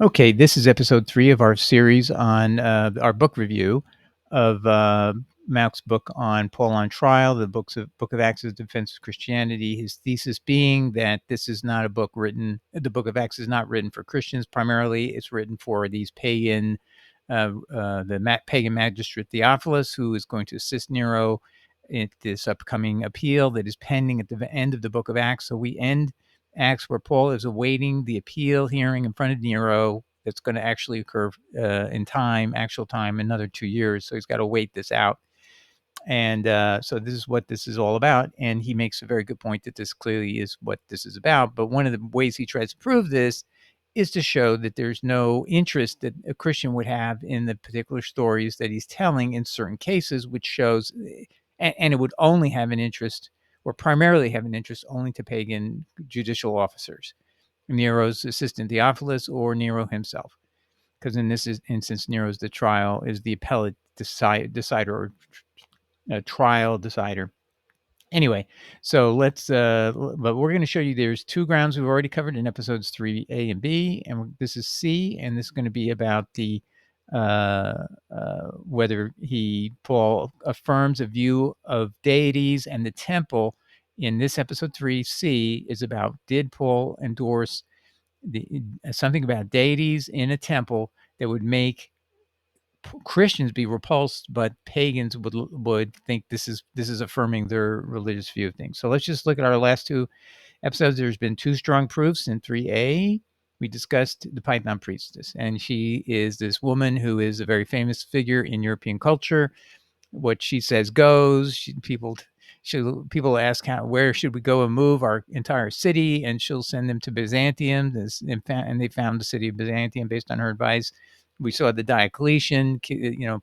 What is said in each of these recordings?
Okay, this is episode 3 of our series on our book review of Mauck's book on Paul on Trial, the Book of Acts as Defense of Christianity. His thesis being that this is not a book written, the Book of Acts is not written for Christians primarily. It's written for these pagan, pagan magistrate Theophilus, who is going to assist Nero in this upcoming appeal that is pending at the end of the Book of Acts. So we end Acts where Paul is awaiting the appeal hearing in front of Nero that's going to actually occur in actual time, another 2 years. So he's got to wait this out. And so this is what this is all about. And he makes a very good point that this clearly is what this is about. But one of the ways he tries to prove this is to show that there's no interest that a Christian would have in the particular stories that he's telling in certain cases, which shows, and it would only have an interest or primarily have an interest only to pagan judicial officers, Nero's assistant Theophilus or Nero himself. Because in this instance, Nero's the trial is the appellate decider or trial decider. Anyway, so but we're going to show you there's 2 grounds we've already covered in episodes 3A and B, and this is C, and this is going to be about the whether Paul affirms a view of deities and the temple. In this episode 3C is about, did Paul endorse something about deities in a temple that would make Christians be repulsed, but pagans would think this is affirming their religious view of things. So let's just look at our last 2 episodes. There's been 2 strong proofs. In 3A, we discussed the Python priestess, and she is this woman who is a very famous figure in European culture. What she says goes. People ask where should we go and move our entire city, and she'll send them to Byzantium. And they found the city of Byzantium based on her advice. We saw the Diocletian,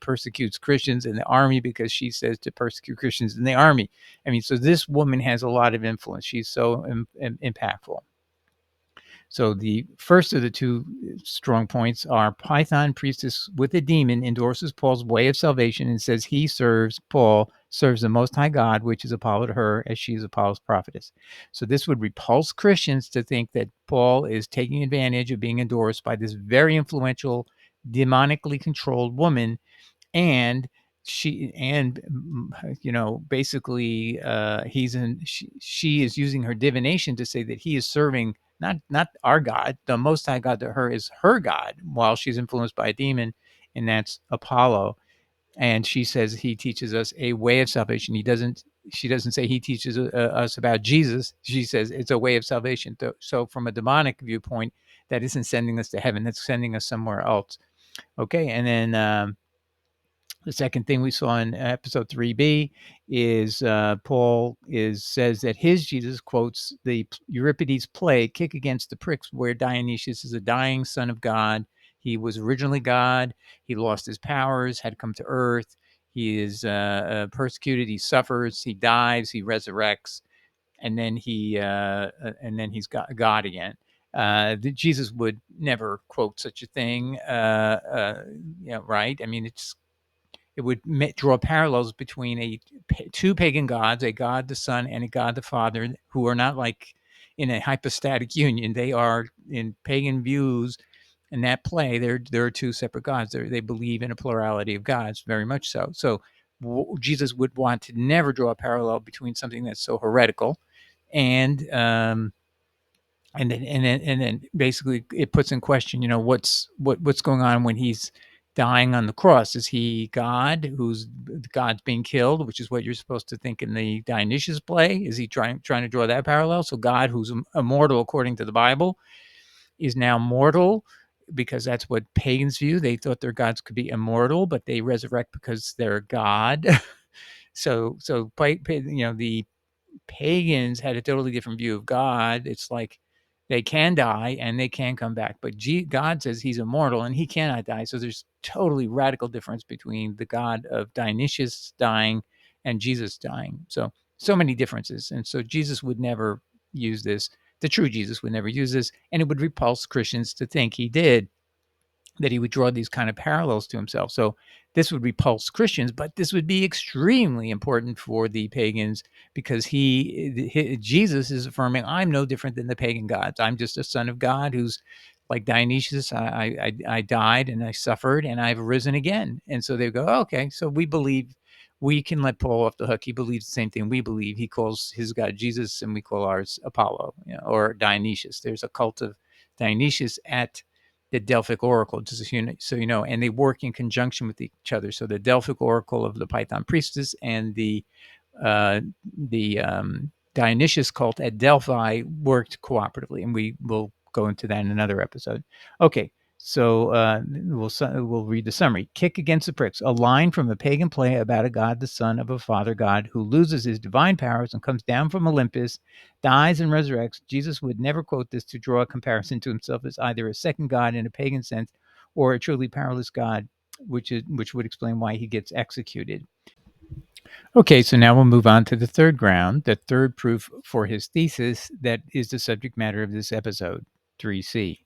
persecutes Christians in the army because she says to persecute Christians in the army. I mean, so this woman has a lot of influence. She's so impactful. So the first of the 2 strong points are Python priestess with a demon endorses Paul's way of salvation and says Paul serves the Most High God, which is Apollo to her, as she is Apollo's prophetess. So this would repulse Christians to think that Paul is taking advantage of being endorsed by this very influential, demonically controlled woman, and basically she is using her divination to say that he is serving not our God. The Most High God to her is her God, while she's influenced by a demon, and that's Apollo. And she says he teaches us a way of salvation. She doesn't say he teaches us about Jesus. She says it's a way of salvation. So from a demonic viewpoint, that isn't sending us to heaven. That's sending us somewhere else. Okay, and then the second thing we saw in episode 3B is Paul says that his Jesus quotes the Euripides play, Kick Against the Pricks, where Dionysius is a dying son of God. He was originally God. He lost his powers, had come to earth. He is persecuted. He suffers. He dies. He resurrects, and then he's God again. Jesus would never quote such a thing, right? I mean, it would draw parallels between 2 pagan gods, a God the Son and a God the Father, who are not like in a hypostatic union. They are, in pagan views, in that play, there are 2 separate gods. They believe in a plurality of gods, very much so. So Jesus would want to never draw a parallel between something that's so heretical and then basically it puts in question, what's going on when he's dying on the cross. Is he God, who's God's being killed, which is what you're supposed to think in the Dionysius play? Is he trying to draw that parallel? So God, who's immortal according to the Bible, is now mortal because that's what pagans view. They thought their gods could be immortal, but they resurrect because they're God. so the pagans had a totally different view of God. It's like they can die and they can come back, but God says he's immortal and he cannot die. So there's totally radical difference between the God of Dionysius dying and Jesus dying. So many differences. And so Jesus would never use this. The true Jesus would never use this, and it would repulse Christians to think that he would draw these kind of parallels to himself. So this would repulse Christians, but this would be extremely important for the pagans because Jesus is affirming, I'm no different than the pagan gods. I'm just a son of God who's like Dionysius, I died and I suffered and I've risen again. And so they go, oh, okay, so we believe we can let Paul off the hook. He believes the same thing we believe. He calls his God Jesus, and we call ours Apollo, or Dionysius. There's a cult of Dionysius at the Delphic Oracle, just so you know, and they work in conjunction with each other. So the Delphic Oracle of the Python priestess and uh, the Dionysius cult at Delphi worked cooperatively, and we will go into that in another episode. Okay, so we'll read the summary. Kick against the pricks, a line from a pagan play about a god, the son of a father god, who loses his divine powers and comes down from Olympus, dies and resurrects. Jesus would never quote this to draw a comparison to himself as either a second god in a pagan sense or a truly powerless god, which would explain why he gets executed. Okay, so now we'll move on to the third ground, the third proof for his thesis that is the subject matter of this episode, 3C.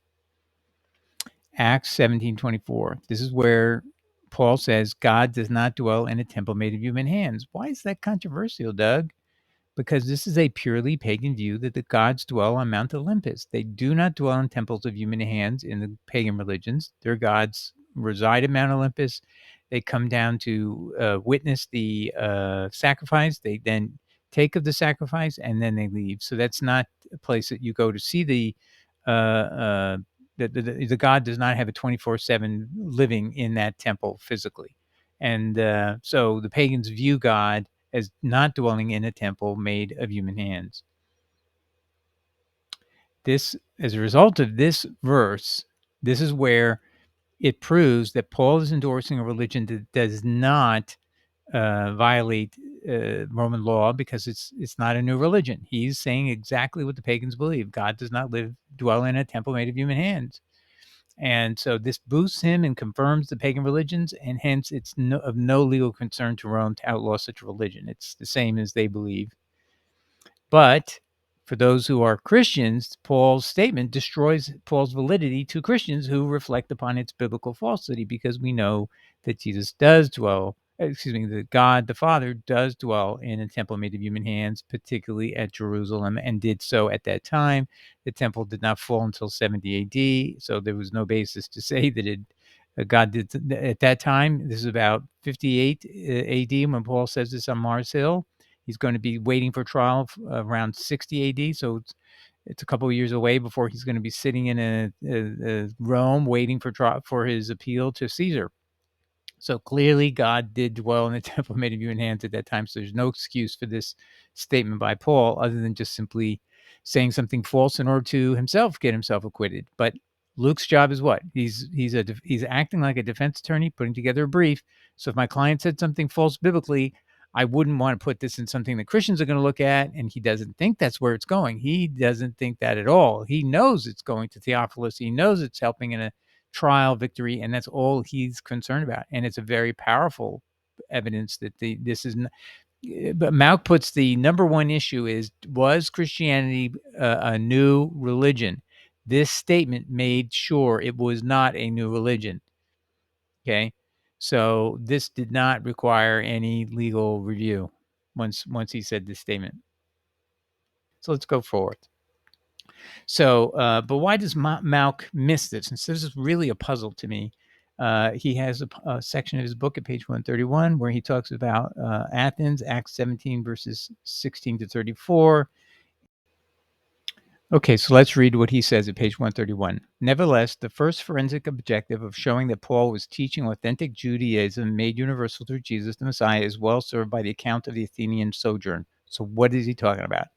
Acts 17:24. This is where Paul says God does not dwell in a temple made of human hands. Why is that controversial, Doug? Because this is a purely pagan view that the gods dwell on Mount Olympus. They do not dwell in temples of human hands in the pagan religions. Their gods reside at Mount Olympus. They come down to witness the sacrifice. They then take of the sacrifice and then they leave. So that's not a place that you go to see uh, uh, the god does not have a 24/7 living in that temple physically. And so the pagans view God as not dwelling in a temple made of human hands. This, as a result of this verse, this is where it proves that Paul is endorsing a religion that does not violate Roman law, because it's not a new religion. He's saying exactly what the pagans believe. God does not dwell in a temple made of human hands. And so this boosts him and confirms the pagan religions, and hence it's of no legal concern to Rome to outlaw such a religion. It's the same as they believe. But for those who are Christians, Paul's statement destroys Paul's validity to Christians who reflect upon its biblical falsity, because we know that Jesus does dwell, that God the Father does dwell in a temple made of human hands, particularly at Jerusalem, and did so at that time. The temple did not fall until 70 AD, so there was no basis to say that God did at that time. This is about 58 AD when Paul says this on Mars Hill. He's going to be waiting for trial around 60 AD, so it's a couple of years away before he's going to be sitting in a Rome waiting for trial for his appeal to Caesar. So clearly, God did dwell in the temple made of human hands at that time. So there's no excuse for this statement by Paul, other than just simply saying something false in order to himself get himself acquitted. But Luke's job is what? He's acting like a defense attorney, putting together a brief. So if my client said something false biblically, I wouldn't want to put this in something that Christians are going to look at, and he doesn't think that's where it's going. He doesn't think that at all. He knows it's going to Theophilus. He knows it's helping in a trial victory, and that's all he's concerned about. And it's a very powerful evidence that this is. But Mauck puts the number one issue is, was Christianity a new religion? This statement made sure it was not a new religion. Okay, so this did not require any legal review once he said this statement. So let's go forward. So, but why does Mauck miss this? And so this is really a puzzle to me. He has a section of his book at page 131 where he talks about Athens, Acts 17, verses 16 to 34. Okay, so let's read what he says at page 131. Nevertheless, the first forensic objective of showing that Paul was teaching authentic Judaism made universal through Jesus the Messiah is well served by the account of the Athenian sojourn. So what is he talking about?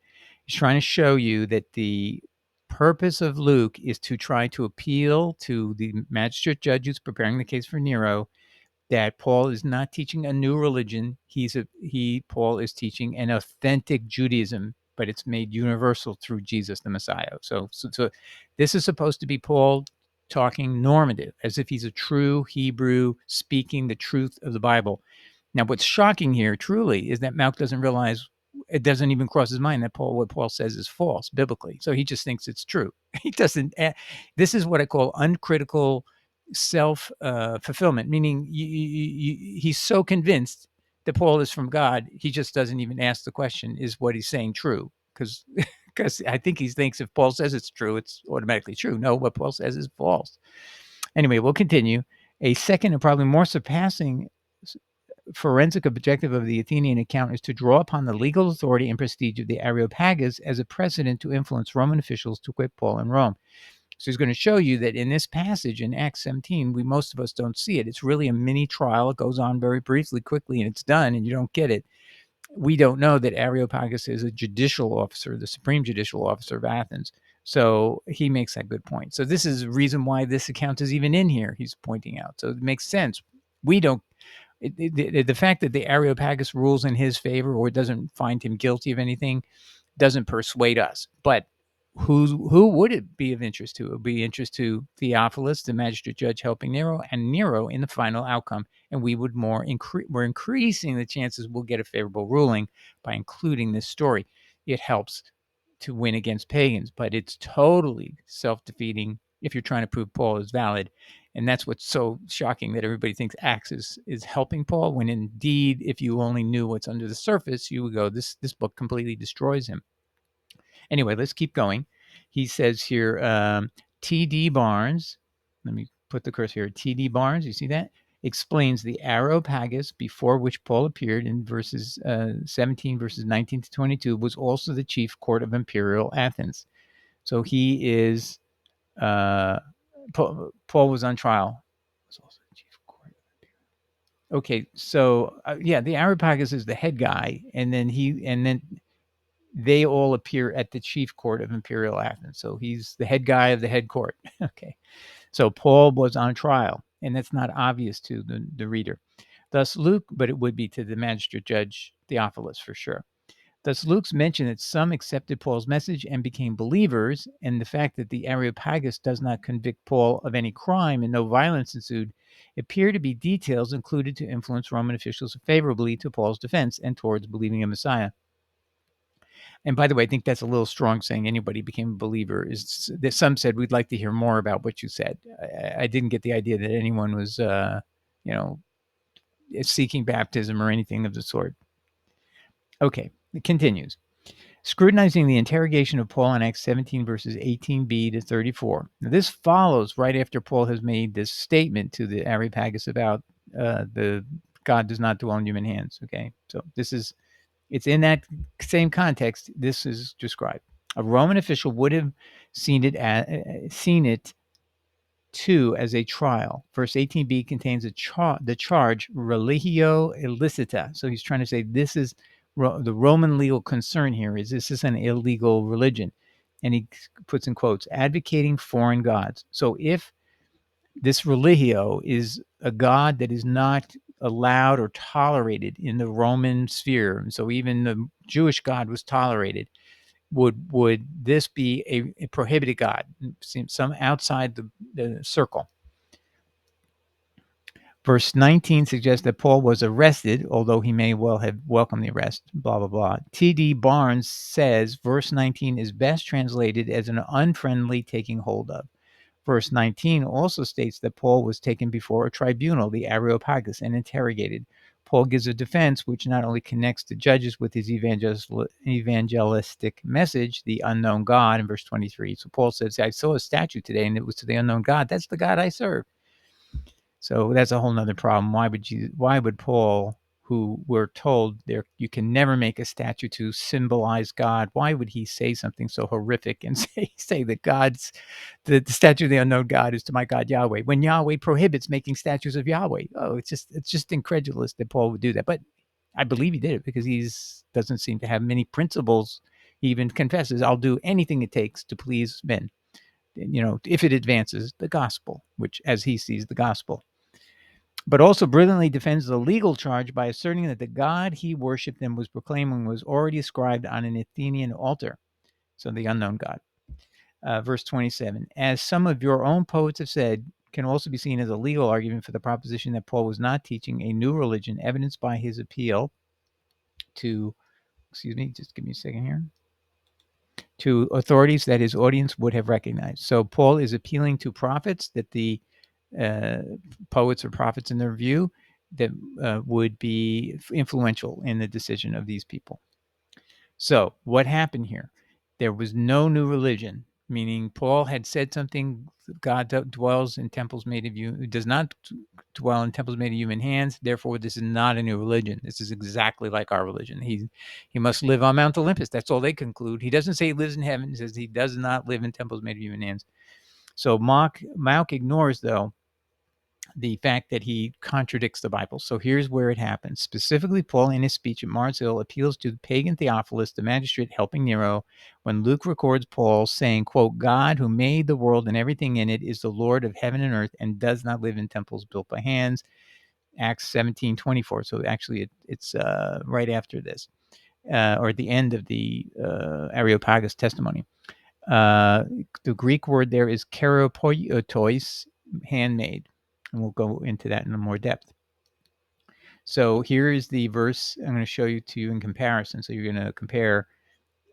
He's trying to show you that the purpose of Luke is to try to appeal to the magistrate judge who's preparing the case for Nero, that Paul is not teaching a new religion. Paul is teaching an authentic Judaism, but it's made universal through Jesus the Messiah. So this is supposed to be Paul talking normative, as if he's a true Hebrew speaking the truth of the Bible. Now, what's shocking here truly is that Mauck doesn't realize, it doesn't even cross his mind that what Paul says is false biblically. So he just thinks it's true. He doesn't. This is what I call uncritical self fulfillment, meaning he's so convinced that Paul is from God, he just doesn't even ask the question, is what he's saying true? Because because I think he thinks if Paul says it's true, it's automatically true. No, what Paul says is false. Anyway, we'll continue. A second and probably more surpassing forensic objective of the Athenian account is to draw upon the legal authority and prestige of the Areopagus as a precedent to influence Roman officials to quit Paul in Rome. So he's going to show you that in this passage in Acts 17, most of us don't see it. It's really a mini trial. It goes on very briefly, quickly, and it's done, and you don't get it. We don't know that Areopagus is a judicial officer, the supreme judicial officer of Athens. So he makes that good point. So this is the reason why this account is even in here, he's pointing out. So it makes sense. We don't, the fact that the Areopagus rules in his favor or doesn't find him guilty of anything doesn't persuade us. But who would it be of interest to? It would be interest to Theophilus, the magistrate judge helping Nero, and Nero in the final outcome. And we would we're increasing the chances we'll get a favorable ruling by including this story. It helps to win against pagans, but it's totally self-defeating if you're trying to prove Paul is valid. And that's what's so shocking, that everybody thinks Acts is helping Paul, when indeed, if you only knew what's under the surface, you would go, this book completely destroys him. Anyway, let's keep going. He says here, T.D. Barnes, let me put the cursor here, T.D. Barnes, you see that? Explains the Areopagus before which Paul appeared in verses 17, verses 19 to 22, was also the chief court of imperial Athens. So he is, Paul was on trial. Was also the chief court. Okay, so yeah, the Areopagus is the head guy, and then they all appear at the chief court of imperial Athens. So he's the head guy of the head court. Okay. So Paul was on trial, and that's not obvious to the reader. Thus Luke, but it would be to the magistrate judge Theophilus for sure. Thus Luke's mention that some accepted Paul's message and became believers, and the fact that the Areopagus does not convict Paul of any crime and no violence ensued, appear to be details included to influence Roman officials favorably to Paul's defense and towards believing in Messiah. And by the way, I think that's a little strong saying anybody became a believer. Is that some said, we'd like to hear more about what you said. I didn't get the idea that anyone was, seeking baptism or anything of the sort. Okay, it continues. Scrutinizing the interrogation of Paul in Acts 17, verses 18b to 34. Now, this follows right after Paul has made this statement to the Areopagus about the God does not dwell in human hands. Okay, so it's in that same context this is described. A Roman official would have seen it too as a trial. Verse 18b contains the charge religio illicita. So he's trying to say this is the Roman legal concern here is this is an illegal religion. And he puts in quotes, advocating foreign gods. So if this religio is a god that is not allowed or tolerated in the Roman sphere, and so even the Jewish God was tolerated, would this be a prohibited god, some outside the circle? Verse 19 suggests that Paul was arrested, although he may well have welcomed the arrest, blah, blah, blah. T.D. Barnes says verse 19 is best translated as an unfriendly taking hold of. Verse 19 also states that Paul was taken before a tribunal, the Areopagus, and interrogated. Paul gives a defense which not only connects the judges with his evangelistic message, the unknown God, in verse 23. So Paul says, I saw a statue today, and it was to the unknown God. That's the God I serve. So that's a whole nother problem. Why would Paul, who we're told there you can never make a statue to symbolize God, why would he say something so horrific and say that the statue of the unknown God is to my God Yahweh, when Yahweh prohibits making statues of Yahweh? Oh, it's just incredulous that Paul would do that. But I believe he did it because he doesn't seem to have many principles. He even confesses, I'll do anything it takes to please men, if it advances the gospel, which as he sees the gospel. But also brilliantly defends the legal charge by asserting that the God he worshipped and was proclaiming was already ascribed on an Athenian altar. So the unknown God. Verse 27, as some of your own poets have said, can also be seen as a legal argument for the proposition that Paul was not teaching a new religion, evidenced by his appeal to, just give me a second here, to authorities that his audience would have recognized. So Paul is appealing to prophets that the poets or prophets in their view that would be influential in the decision of these people. So what happened here? There was no new religion, meaning Paul had said something, God dwells in temples made of you, does not dwell in temples made of human hands. Therefore, this is not a new religion. This is exactly like our religion. He must live on Mount Olympus. That's all they conclude. He doesn't say he lives in heaven. He says he does not live in temples made of human hands. So Mauck ignores, though, the fact that he contradicts the Bible. So here's where it happens. Specifically, Paul, in his speech at Mars Hill, appeals to the pagan Theophilus, the magistrate helping Nero, when Luke records Paul saying, quote, God who made the world and everything in it is the Lord of heaven and earth and does not live in temples built by hands. Acts 17:24. So actually, it's right after this, or at the end of the Areopagus testimony. The Greek word there is cheiropoietois, handmade. And we'll go into that in more depth. So here is the verse I'm going to show you to you in comparison. So you're going to compare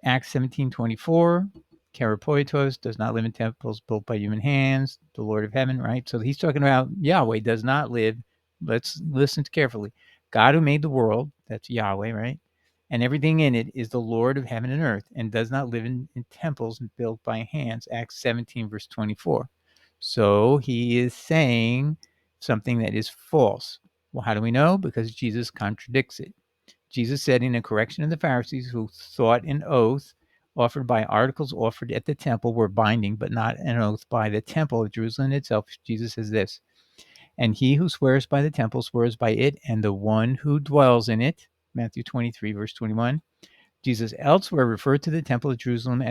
Acts 17:24, cheiropoietos does not live in temples built by human hands, the Lord of heaven, right? So he's talking about Yahweh does not live. Let's listen carefully. God who made the world, that's Yahweh, right? And everything in it is the Lord of heaven and earth and does not live in temples built by hands. Acts 17, verse 24. So he is saying something that is false. Well, how do we know? Because Jesus contradicts it. Jesus said in a correction of the Pharisees who thought an oath offered by articles offered at the temple were binding, but not an oath by the temple of Jerusalem itself. Jesus says this, and he who swears by the temple swears by it and the one who dwells in it. Matthew 23, verse 21. Jesus elsewhere referred to the temple of Jerusalem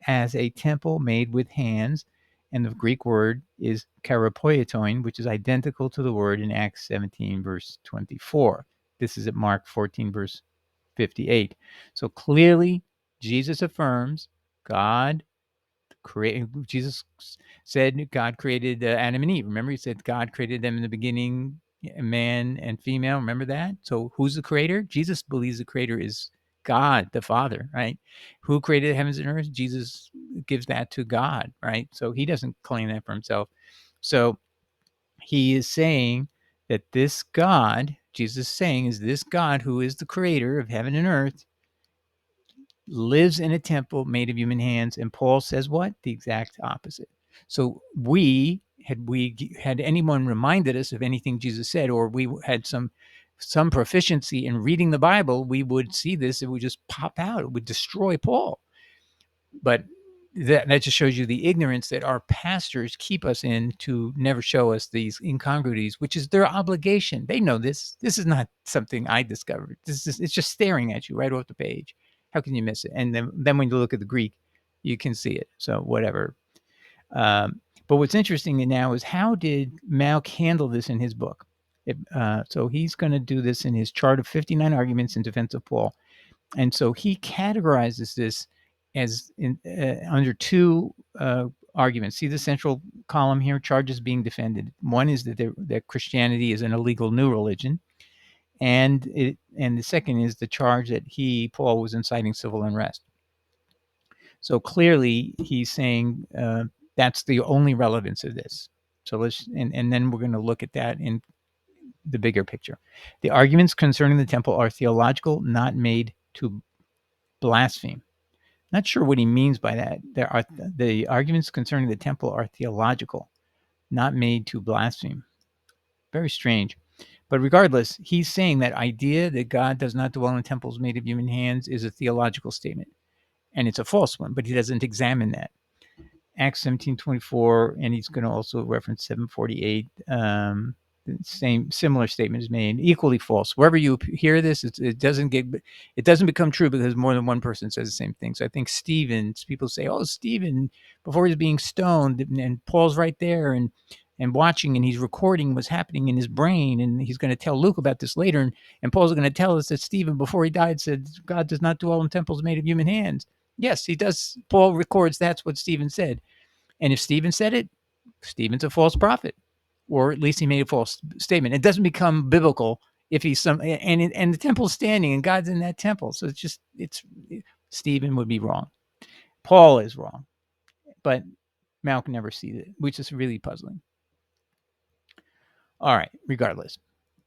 as a temple made with hands, and the Greek word is cheiropoieton, which is identical to the word in Acts 17, verse 24. This is at Mark 14, verse 58. So clearly, Jesus affirms God created. Jesus said God created Adam and Eve. Remember, he said God created them in the beginning, man and female. Remember that? So who's the creator? Jesus believes the creator is God, the Father, right? Who created the heavens and earth? Jesus gives that to God, right? So he doesn't claim that for himself. So he is saying that this God, Jesus is saying, is this God who is the creator of heaven and earth, lives in a temple made of human hands. And Paul says what? The exact opposite. So we had anyone reminded us of anything Jesus said, or we had some proficiency in reading the Bible, we would see this, it would just pop out, it would destroy Paul. But that just shows you the ignorance that our pastors keep us in, to never show us these incongruities, which is their obligation. They know this. This is not something I discovered. It's just staring at you right off the page. How can you miss it? And then when you look at the Greek, you can see it. So whatever. But what's interesting now is, how did Mauck handle this in his book? So he's going to do this in his chart of 59 arguments in defense of Paul. And so he categorizes this as under two arguments. See the central column here, charges being defended. One is that Christianity is an illegal new religion. And the second is the charge that Paul, was inciting civil unrest. So clearly he's saying that's the only relevance of this. So and then we're going to look at that in the bigger picture. The arguments concerning the temple are theological, not made to blaspheme. Not sure what he means by that. The arguments concerning the temple are theological, not made to blaspheme. Very strange. But regardless, he's saying that idea that God does not dwell in temples made of human hands is a theological statement. And it's a false one, but he doesn't examine that. Acts 17:24, and he's going to also reference 7:48. Similar statement is made, equally false. Wherever you hear this, it doesn't become true because more than one person says the same thing. So I think people say, "Oh, Stephen, before he's being stoned, and Paul's right there and watching, and he's recording what's happening in his brain, and he's going to tell Luke about this later, and Paul's going to tell us that Stephen, before he died, said God does not dwell in temples made of human hands." Yes, he does. Paul records that's what Stephen said. And if Stephen said it, Stephen's a false prophet, or at least he made a false statement. It doesn't become biblical if he's and the temple's standing and God's in that temple. So Stephen would be wrong. Paul is wrong, but Mauck never sees it, which is really puzzling. All right, regardless.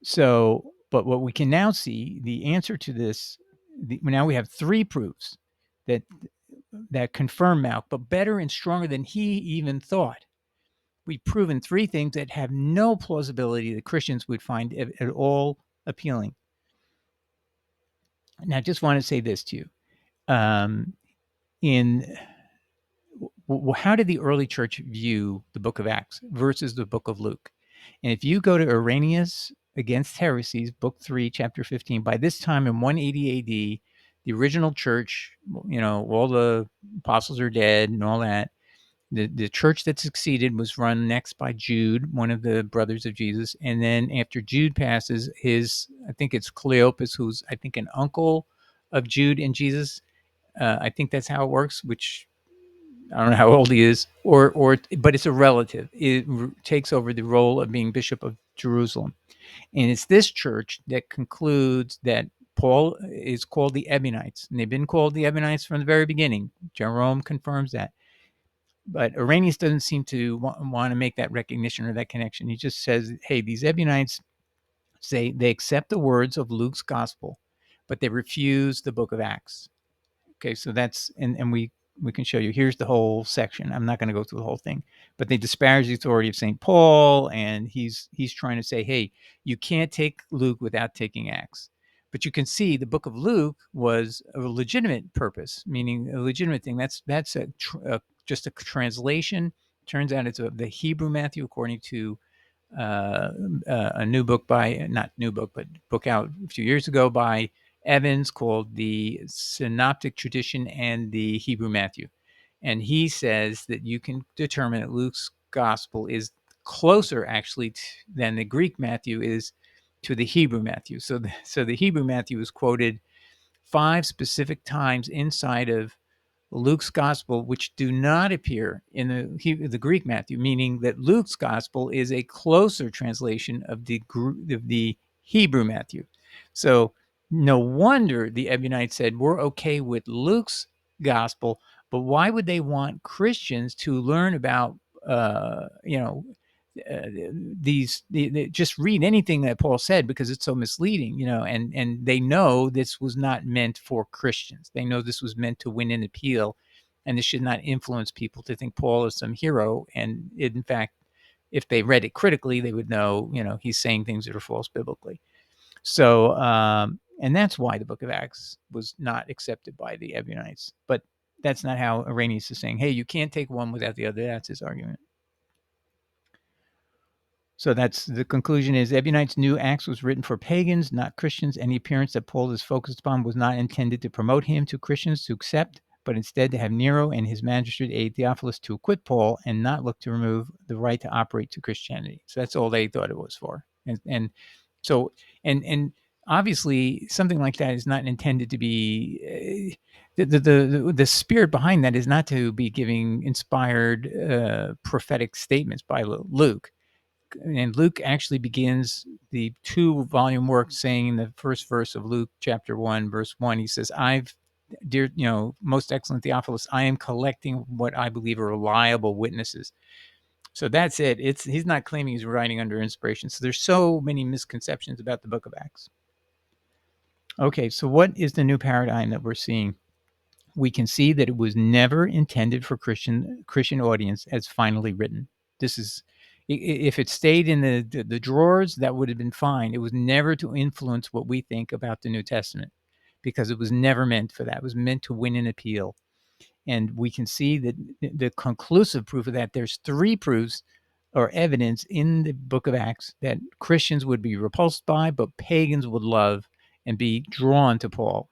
So, but what we can now see, the answer to this, now we have three proofs that that confirm Mauck, but better and stronger than he even thought. We've proven three things that have no plausibility that Christians would find at all appealing. Now, I just want to say this to you. In how did the early church view the book of Acts versus the book of Luke? And if you go to Irenaeus Against Heresies, book 3, chapter 15, by this time in 180 AD, the original church, all the apostles are dead and all that. The church that succeeded was run next by Jude, one of the brothers of Jesus. And then after Jude passes, I think it's Cleopas, who's, I think, an uncle of Jude and Jesus. I think that's how it works, which I don't know how old he is, but it's a relative. It takes over the role of being Bishop of Jerusalem. And it's this church that concludes that Paul is called the Ebionites. And they've been called the Ebionites from the very beginning. Jerome confirms that. But Irenaeus doesn't seem to want to make that recognition or that connection. He just says, hey, these Ebionites say they accept the words of Luke's gospel, but they refuse the book of Acts. Okay, so that's, and we can show you. Here's the whole section. I'm not going to go through the whole thing, but they disparage the authority of St. Paul, and he's trying to say, hey, you can't take Luke without taking Acts. But you can see the book of Luke was a legitimate purpose, meaning a legitimate thing. That's just a translation. Turns out it's the Hebrew Matthew, according to a new book not new book, but book out a few years ago by Evans called The Synoptic Tradition and the Hebrew Matthew. And he says that you can determine that Luke's gospel is closer actually than the Greek Matthew is to the Hebrew Matthew. So the Hebrew Matthew is quoted 5 specific times inside of Luke's gospel, which do not appear in the Greek Matthew, meaning that Luke's gospel is a closer translation of the Hebrew Matthew. So no wonder the Ebionites said, we're okay with Luke's gospel, but why would they want Christians to learn about, just read anything that Paul said because it's so misleading, and they know this was not meant for Christians. They know this was meant to win an appeal, and this should not influence people to think Paul is some hero. And in fact, if they read it critically, they would know, he's saying things that are false biblically. So, and that's why the book of Acts was not accepted by the Ebionites. But that's not how Irenaeus is saying, hey, you can't take one without the other. That's his argument. So that's the conclusion is Ebionites knew Acts was written for pagans, not Christians. Any appearance that Paul is focused upon was not intended to promote him to Christians to accept, but instead to have Nero and his magistrate aid Theophilus to acquit Paul and not look to remove the right to operate to Christianity. So that's all they thought it was for. And so obviously something like that is not intended to be the spirit behind that is not to be giving inspired prophetic statements by Luke. And Luke actually begins the 2-volume work saying in the first verse of Luke chapter 1, verse 1, he says, dear, most excellent Theophilus, I am collecting what I believe are reliable witnesses. So that's it. He's not claiming he's writing under inspiration. So there's so many misconceptions about the book of Acts. Okay, so what is the new paradigm that we're seeing? We can see that it was never intended for Christian audience as finally written. This is, if it stayed in the drawers, that would have been fine. It was never to influence what we think about the New Testament, because it was never meant for that. It was meant to win an appeal. And we can see that the conclusive proof of that, there's 3 proofs or evidence in the book of Acts that Christians would be repulsed by, but pagans would love and be drawn to Paul.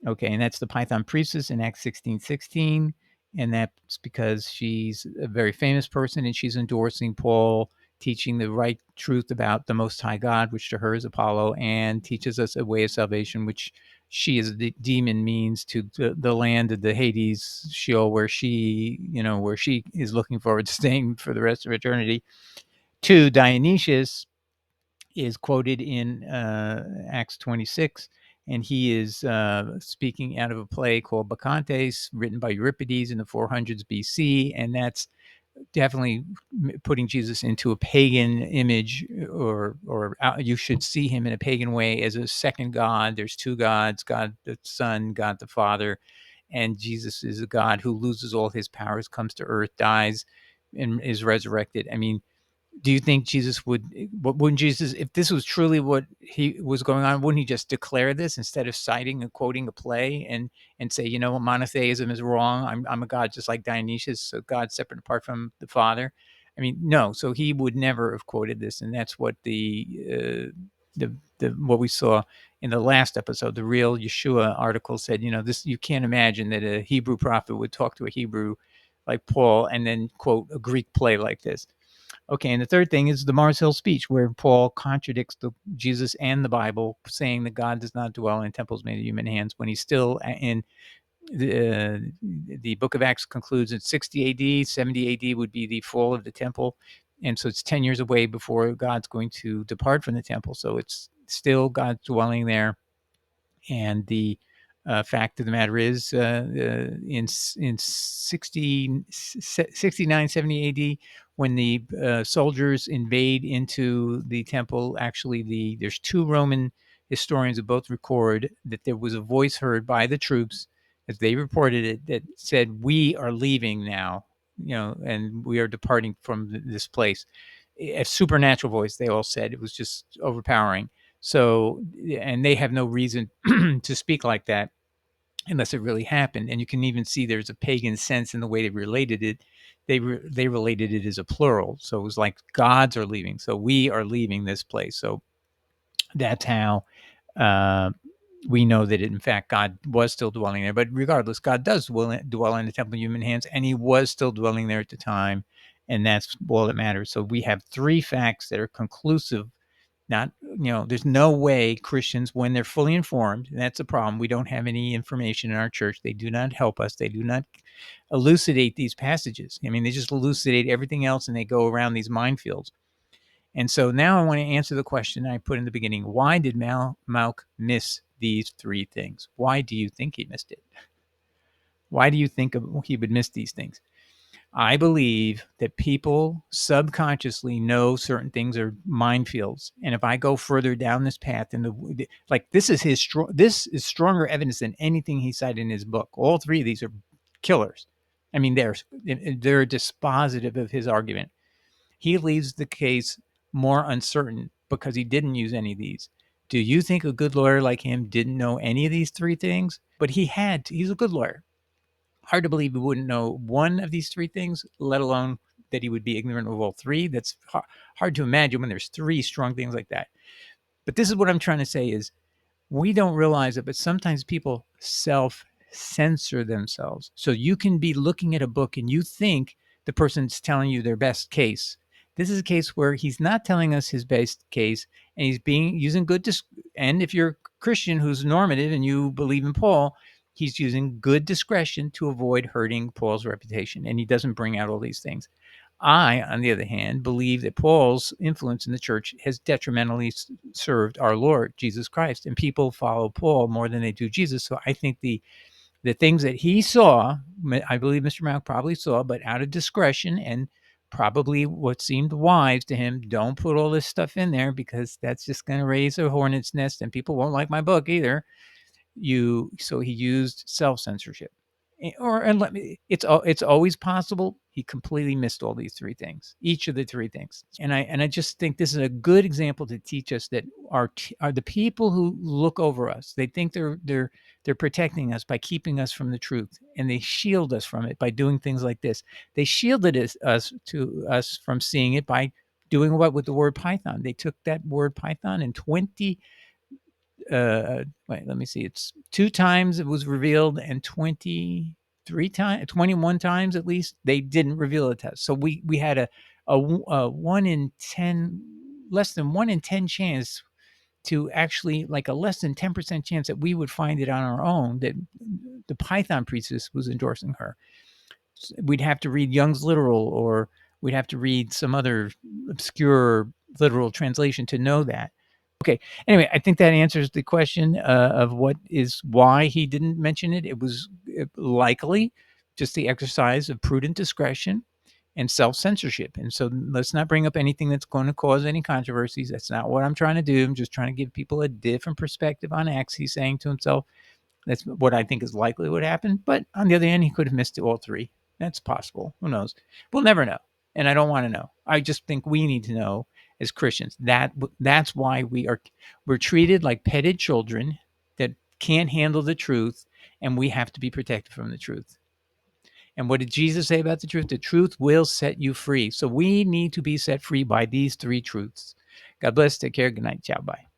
Okay, and that's the Python priestess in Acts 16:16, and that's because she's a very famous person, and she's endorsing Paul, teaching the right truth about the Most High God, which to her is Apollo, and teaches us a way of salvation, which she as a demon means to the land of the Hades, Sheol, where she is looking forward to staying for the rest of eternity. 2, Dionysius is quoted in Acts 26, and he is speaking out of a play called Bacchantes, written by Euripides in the 400s BC, and that's definitely putting Jesus into a pagan image, or you should see him in a pagan way as a second God. There's 2 gods, God the Son, God the Father, and Jesus is a God who loses all his powers, comes to earth, dies, and is resurrected. I mean, do you think Jesus wouldn't Jesus, if this was truly what he was going on, wouldn't he just declare this instead of citing and quoting a play and say, you know, monotheism is wrong. I'm a God just like Dionysius, so God's separate apart from the Father. I mean, no. So he would never have quoted this, and that's what the what we saw in the last episode. The Real Yeshua article said, you know, this, you can't imagine that a Hebrew prophet would talk to a Hebrew like Paul and then quote a Greek play like this. Okay, and the third thing is the Mars Hill speech, where Paul contradicts Jesus and the Bible, saying that God does not dwell in temples made of human hands, when he's still in the book of Acts concludes in 60 AD, 70 AD would be the fall of the temple. And so it's 10 years away before God's going to depart from the temple. So it's still God dwelling there. And the fact of the matter is, in 69, 70 AD, when the soldiers invade into the temple, actually, there's two Roman historians who both record that there was a voice heard by the troops, as they reported it, that said, "We are leaving now, you know, and we are departing from this place." A supernatural voice, they all said. It was just overpowering. So, and they have no reason to speak like that unless it really happened. And you can even see there's a pagan sense in the way they related it. They related it as a plural. So it was like gods are leaving. So we are leaving this place. So that's how uh, we know that, in fact, God was still dwelling there. But regardless, God does dwell in the temple of human hands, and he was still dwelling there at the time. And that's all that matters. So we have three facts that are conclusive. Not, you know, there's no way Christians, when they're fully informed, and that's the problem. We don't have any information in our church. They do not help us. They do not elucidate these passages. I mean, they just elucidate everything else and they go around these minefields. And so now I want to answer the question I put in the beginning. Why did Mauck miss these three things? Why do you think he missed it? Why do you think he would miss these things? I believe that people subconsciously know certain things are minefields, and if I go further down this path, like this is this is stronger evidence than anything he cited in his book. All three of these are killers. I mean, they're dispositive of his argument. He leaves the case more uncertain because he didn't use any of these. Do you think a good lawyer like him didn't know any of these three things? But he had to. He's a good lawyer. Hard to believe he wouldn't know one of these three things, let alone that he would be ignorant of all three. That's hard to imagine when there's three strong things like that. But this is what I'm trying to say is, we don't realize it, but sometimes people self-censor themselves. So you can be looking at a book and you think the person's telling you their best case. This is a case where he's not telling us his best case, and he's using good. And if you're a Christian who's normative and you believe in Paul, he's using good discretion to avoid hurting Paul's reputation, and he doesn't bring out all these things. I, on the other hand, believe that Paul's influence in the church has detrimentally served our Lord Jesus Christ, and people follow Paul more than they do Jesus. So I think the things that he saw, I believe Mr. Mauck probably saw, but out of discretion and probably what seemed wise to him, don't put all this stuff in there because that's just going to raise a hornet's nest, and people won't like my book either. So he used self-censorship. It's always possible he completely missed all these three things, each of the three things. And I just think this is a good example to teach us that are the people who look over us, they think they're protecting us by keeping us from the truth, and they shield us from it by doing things like this. They shielded us from seeing it by doing what with the word python. They took that word python and wait, let me see. It's 2 times it was revealed, and 23 times, 21 times at least, they didn't reveal it to us. So we had a 1 in 10, less than 1 in 10 chance to actually, like a less than 10% chance that we would find it on our own, that the Python priestess was endorsing her. We'd have to read Young's literal, or we'd have to read some other obscure literal translation to know that. Okay. Anyway, I think that answers the question of why he didn't mention it. It was likely just the exercise of prudent discretion and self-censorship. And so let's not bring up anything that's going to cause any controversies. That's not what I'm trying to do. I'm just trying to give people a different perspective on Acts. He's saying to himself, That's what I think is likely would happen. But on the other hand, he could have missed all three. That's possible. Who knows? We'll never know. And I don't want to know. I just think we need to know as Christians. That's why we're treated like petted children that can't handle the truth, and we have to be protected from the truth. And what did Jesus say about the truth? The truth will set you free. So we need to be set free by these three truths. God bless. Take care. Good night. Ciao. Bye.